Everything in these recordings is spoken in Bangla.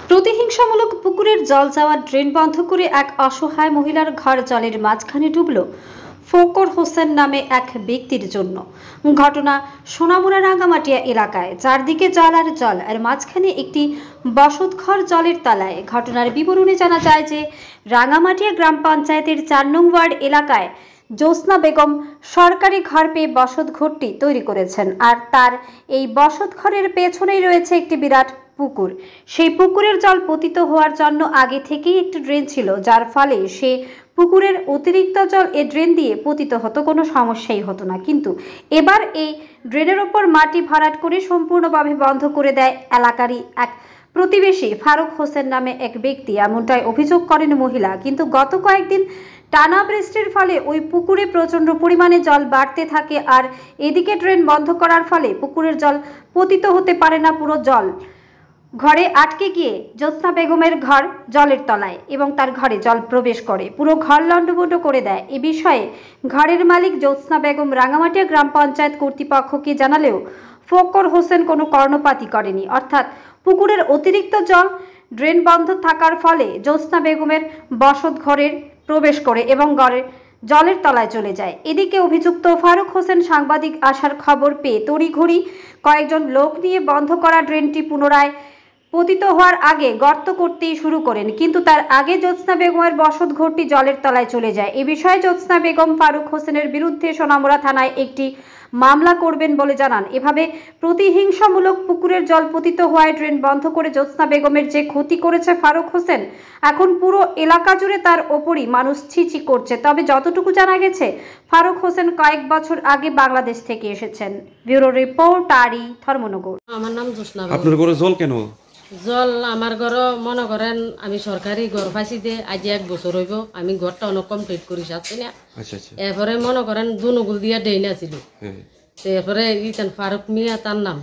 প্রতিহিংসামূলক পুকুরের জল যাওয়া ড্রেন বন্ধ করে এক অসহায় মহিলার ঘর জলের মাঝখানে ডুবল ফকর হোসেন নামে এক ব্যক্তির জন্য। ঘটনা সোনামুড়া রাঙ্গামাটিয়া এলাকায়, চারদিকে জল আর জল, আর মাঝখানে একটি বসতঘর জলের তলায়। ঘটনার বিবরণে জানা যায় যে রাঙ্গামাটিয়া গ্রাম পঞ্চায়েতের ৪ নং ওয়ার্ড এলাকায় জ্যোৎস্না বেগম সরকারি ঘর পেয়ে বসত ঘরটি তৈরি করেছেন, আর তার এই বসত ঘরের পেছনেই রয়েছে একটি বিরাট পুকুর। সেই পুকুরের জল পতিত হওয়ার জন্য আগে থেকেই একটি ড্রেন ছিল, যার ফলে সে পুকুরের অতিরিক্ত জল এ ড্রেন দিয়ে পতিত হতো, কোনো সমস্যাই হতো না। কিন্তু এবার এই ড্রেনের ওপর মাটি ভরাট করে সম্পূর্ণভাবে বন্ধ করে দেয় এলাকারই এক প্রতিবেশী ফারুক হোসেন নামে এক ব্যক্তি, এমনটাই অভিযোগ করেন মহিলা। কিন্তু গত কয়েকদিন টানা বৃষ্টির ফলে ওই পুকুরে প্রচন্ড পরিমাণে জল বাড়তে থাকে, আর এদিকে ড্রেন বন্ধ করার ফলে পুকুরের জল পতিত হতে পারে না। পুরো জল ঘরে আটকে গিয়ে জ্যোৎস্না বেগমের ঘর জলের তলায় এবং তার ঘরে জল প্রবেশ করে পুরো ঘর লণ্ডভণ্ড করে দেয়। এ বিষয়ে ঘরের মালিক জ্যোৎস্না বেগম রাঙ্গামাটিয়া গ্রাম পঞ্চায়েত কর্তৃপক্ষকে জানালেও ফকর হোসেন কোনো কর্ণপাতই করেনি। অর্থাৎ পুকুরের অতিরিক্ত জল ড্রেন বন্ধ থাকার ফলে জ্যোৎস্না বেগমের বসত ঘরের প্রবেশ করে এবং ঘরের জলের তলায় চলে যায়। এদিকে অভিযুক্ত ফারুক হোসেন সাংবাদিক আসার খবর পেয়ে তড়িঘড়ি কয়েকজন লোক নিয়ে বন্ধ করা ড্রেনটি পুনরায় পতিত হওয়ার আগে গর্ত করতেই শুরু করেন, কিন্তু তার আগে জ্যোৎস্না বেগমের বসত ঘরটি জলের তলায় চলে যায়। এ বিষয়ে জ্যোৎস্না বেগম ফারুক হোসেনের বিরুদ্ধে সোনামুড়া থানায় একটি মামলা করবেন বলে জানান। এভাবে প্রতিহিংসামূলক পুকুরের জল পতিত হওয়ায় ড্রেন বন্ধ করে জ্যোৎস্না বেগমের যে ক্ষতি করেছে ফারুক হোসেন, এখন পুরো এলাকা জুড়ে তার ওপরই মানুষ ছিছি করছে। তবে যতটুকু জানা গেছে, ফারুক হোসেন কয়েক বছর আগে বাংলাদেশ থেকে এসেছেন। ব্যুরো রিপোর্ট, আরি, ধর্মনগর। আমার নাম জ্যোৎস্না। আপনার ঘরে জল কেন? জল আমার ঘর মনে করেন আমি সরকারি ঘর পাইছি দে আজ 1 বছর হইব, আমি ঘরটা অনেক কমপ্লিট করি আসছি না। এরপরে মনে করেন দুনুগুল দিয়া ডেইন আছিল, তারপরে ইতান ফারুক মিয়া তার নাম,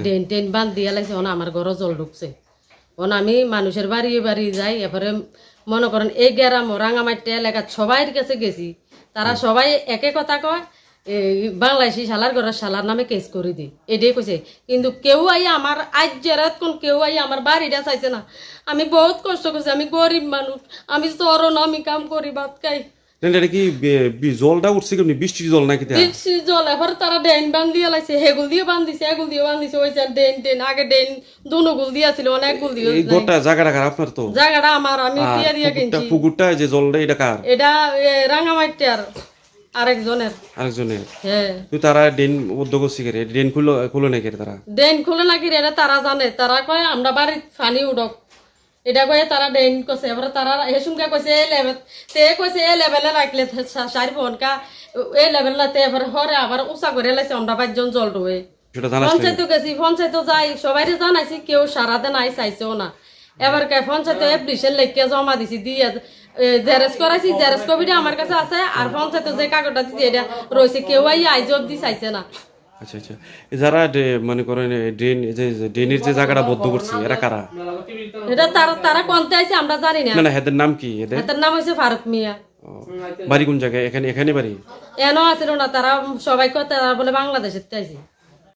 ডেইন টেন বান্ধ দিয়া লাগছে, আমার ঘর জল ঢুকছে। আমি মানুষের বাড়ি বাড়ি যাই, এরপরে মনে করেন এই গ্রাম রাঙ্গামাটিয়া এলাকার সবাই কাছে গেছি, তারা সবাই একে কথা কয় বাংলাদেশি শালার ঘরের শালার নামে কেস করে দিই, এটাই কইছে। কিন্তু কেউ আই আমার আজ জেরাত কোন কেউ আই আমার বাড়িটা চাইছে না। আমি বহুত কষ্ট করছি, আমি গরিব মানুষ, আমি চরণ, আমি কাম করি ভাত খাই। জলটা উঠছে কেমনি? বৃষ্টির জল নাকি? বৃষ্টির জল। এবার তারা ডেন বান্ধিয়ে লাইছে, হেগুল দিয়ে বান্ধিছে, এগুল দিয়ে বান্ধিছে। ওই ডেন টেন আগে ডেন দুনুগুল দিয়েছিল, অনেক গুল দিয়ে। জায়গাটা কার? আপনার তো জায়গাটা আমার, আমি দিয়া দিয়ে কিনছি। পুকুরটা যে জলটা এটা কার? এটা রাঙ্গামাটিয়ার আরেকজনের। হ্যাঁ, তারা ড্রেন বদ্ধ করছে, ড্রেন খুলে নাকি? তারা ড্রেন খুলে নাকি এটা তারা জানে। তারা কয় আমরা বাড়ির পানি উঠক, এটা কয়ে তারা ড্রেন করছে। এবার তারা হেসুমকে কইছে এ লেভেল, তে কইছে এ লেভেলে রাখলে 4 ফোনকা এ লেভেল না, তে এবার হরে আবার উঁচা করে লাইছে, আমরা 5 জন জল ডুবে। পঞ্চায়েত গেছি, পঞ্চায়েত যাই, সবাই জানাইছি, কেউ সারাতে নাই, চাইছেও না। এবার পঞ্চায়েত অ্যাপ্লিকেশন লিখে জমা দিছি, দিয়ে জেরেস করাইছি, জেরেস কপিটা আমার কাছে আছে, আর পঞ্চায়েত যে কাগজটা দিচ্ছে এটা রয়েছে, কেউ আইজ অব্দি চাইছে না। আচ্ছা আচ্ছা, যারা মনে করেন ড্রেনের যে জায়গাটা বদ্ধ করছে, এরা কারা? এটা তারা কোনতে আইছে আমরা জানি না। না, এদের নাম কি? এদের নাম হইছে ফারুক মিয়া। বাড়ি কোন জায়গায়? এখানে বাড়ি? এনো আছিল না, তারা সবাই কথা বলে বাংলাদেশের আইছে।